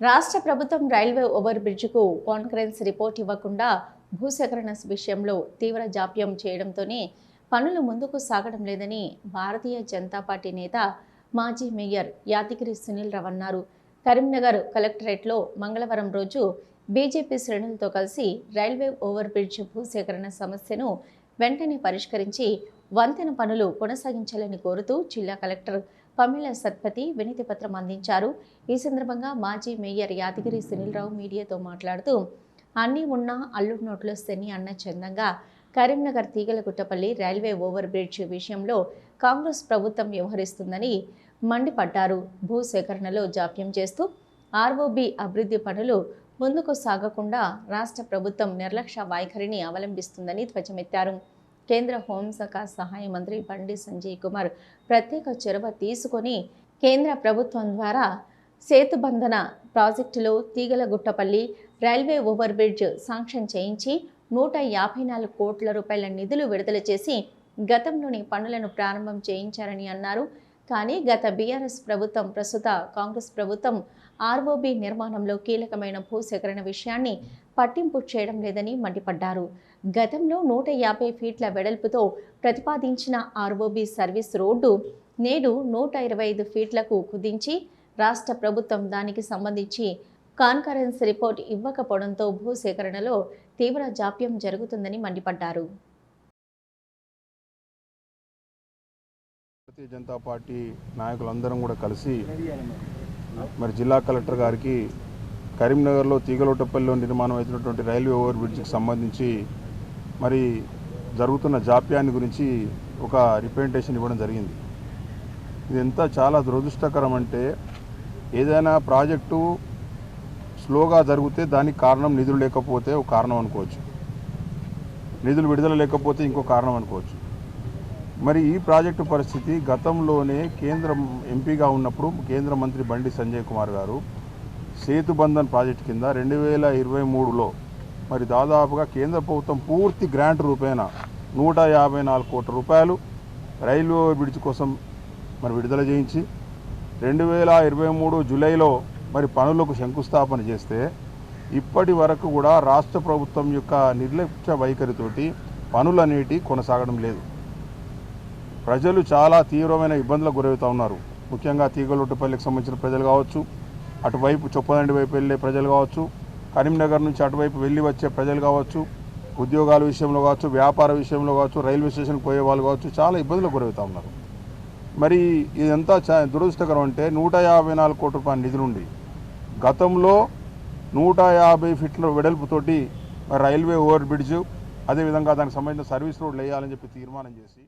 రాష్ట్ర ప్రభుత్వం railway over బ్రిడ్జ్కు conference report ఇవ్వకుండా భూసేకరణ విషయంలో తీవ్ర జాప్యం చేయడంతోనే పనులు ముందుకు సాగడం లేదని భారతీయ జనతా పార్టీ నేత మాజీ మేయర్ యాదగిరి సునీల్ రావు అన్నారు. కరీంనగర్ కలెక్టరేట్లో మంగళవారం రోజు బీజేపీ శ్రేణులతో కలిసి రైల్వే ఓవర్ బ్రిడ్జ్ భూసేకరణ సమస్యను వెంటనే పరిష్కరించి వంతెన పనులు కొనసాగించాలని కోరుతూ జిల్లా కలెక్టర్ పమిళ సత్పతి వినతి పత్రం అందించారు. ఈ సందర్భంగా మాజీ మేయర్ యాదగిరి సునీల్ రావు మీడియాతో మాట్లాడుతూ అన్నీ ఉన్నా అల్లుడు నోట్లో శని అన్న చందంగా Karimnagar Teegalaguttapalli railway over bridge విషయంలో కాంగ్రెస్ ప్రభుత్వం వ్యవహరిస్తుందని మండిపడ్డారు. భూసేకరణలో జాప్యం చేస్తూ ఆర్ఓబి అభివృద్ధి పనులు ముందుకు సాగకుండా రాష్ట్ర ప్రభుత్వం నిర్లక్ష్య వైఖరిని అవలంబిస్తుందని ధ్వజమెత్తారు. కేంద్ర హోంశాఖ సహాయ మంత్రి బండి సంజయ్ కుమార్ ప్రత్యేక చొరవ తీసుకొని కేంద్ర ప్రభుత్వం ద్వారా సేతుబంధన ప్రాజెక్టులో Teegalaguttapalli railway over bridge sanction చేయించి 154 కోట్ల రూపాయల నిధులు విడుదల చేసి గతంలోని పనులను ప్రారంభం చేయించారని అన్నారు. కానీ గత బీఆర్ఎస్ ప్రభుత్వం, ప్రస్తుత కాంగ్రెస్ ప్రభుత్వం ఆర్ఓబి నిర్మాణంలో కీలకమైన భూసేకరణ విషయాన్ని పట్టింపు చేయడం లేదని మండిపడ్డారు. గతంలో 150 ఫీట్ల వెడల్పుతో ప్రతిపాదించిన ఆర్ఓబి సర్వీస్ రోడ్డు నేడు 125 ఫీట్లకు కుదించి రాష్ట్ర ప్రభుత్వం దానికి సంబంధించి కాన్ఫరెన్స్ రిపోర్ట్ ఇవ్వకపోవడంతో భూసేకరణలో తీవ్ర జాప్యం జరుగుతుందని మండిపడ్డారు. భారతీయ జనతా పార్టీ నాయకులందరం కూడా కలిసి మరి జిల్లా కలెక్టర్ గారికి కరీంనగర్లో తీగలగుట్టపల్లిలో నిర్మాణం అవుతున్నటువంటి రైల్వే ఓవర్ బ్రిడ్జ్కి సంబంధించి మరి జరుగుతున్న జాప్యాన్ని గురించి ఒక రిప్రజెంటేషన్ ఇవ్వడం జరిగింది. ఇదంతా చాలా దురదృష్టకరం. అంటే ఏదైనా ప్రాజెక్టు స్లోగా జరిగితే దానికి కారణం నిధులు లేకపోతే ఒక కారణం అనుకోవచ్చు, నిధులు విడుదల లేకపోతే ఇంకో కారణం అనుకోవచ్చు. మరి ఈ ప్రాజెక్టు పరిస్థితి గతంలోనే కేంద్ర ఎంపీగా ఉన్నప్పుడు కేంద్ర మంత్రి బండి సంజయ్ కుమార్ గారు సేతుబంధన్ ప్రాజెక్టు కింద 2023లో మరి దాదాపుగా కేంద్ర ప్రభుత్వం పూర్తి గ్రాంట్ రూపేణా 154 కోట్ల రూపాయలు రైల్వే బ్రిడ్జ్ కోసం మరి విడుదల చేయించి 2023 జూలైలో మరి పనులకు శంకుస్థాపన చేస్తే ఇప్పటి వరకు కూడా రాష్ట్ర ప్రభుత్వం యొక్క నిర్లక్ష్య వైఖరితోటి పనులనేటి కొనసాగడం లేదు. ప్రజలు చాలా తీవ్రమైన ఇబ్బందులకు గురవుతూ ఉన్నారు. ముఖ్యంగా తీగలగుట్టపల్లికి సంబంధించిన ప్రజలు కావచ్చు, అటువైపు చొప్పదండి వైపు వెళ్ళే ప్రజలు కావచ్చు, కరీంనగర్ నుంచి అటువైపు వెళ్ళి వచ్చే ప్రజలు కావచ్చు, ఉద్యోగాల విషయంలో కావచ్చు, వ్యాపార విషయంలో కావచ్చు, రైల్వే స్టేషన్కి పోయే వాళ్ళు కావచ్చు, చాలా ఇబ్బందులకు గురవుతూ ఉన్నారు. మరి ఇదంతా దురదృష్టకరం. అంటే 154 కోట్ల రూపాయల నిధులుండి గతంలో 150 ఫీట్ల వెడల్పుతోటి రైల్వే ఓవర్ బ్రిడ్జ్, అదేవిధంగా దానికి సంబంధించిన సర్వీస్ రోడ్లు వేయాలని చెప్పి తీర్మానం చేసి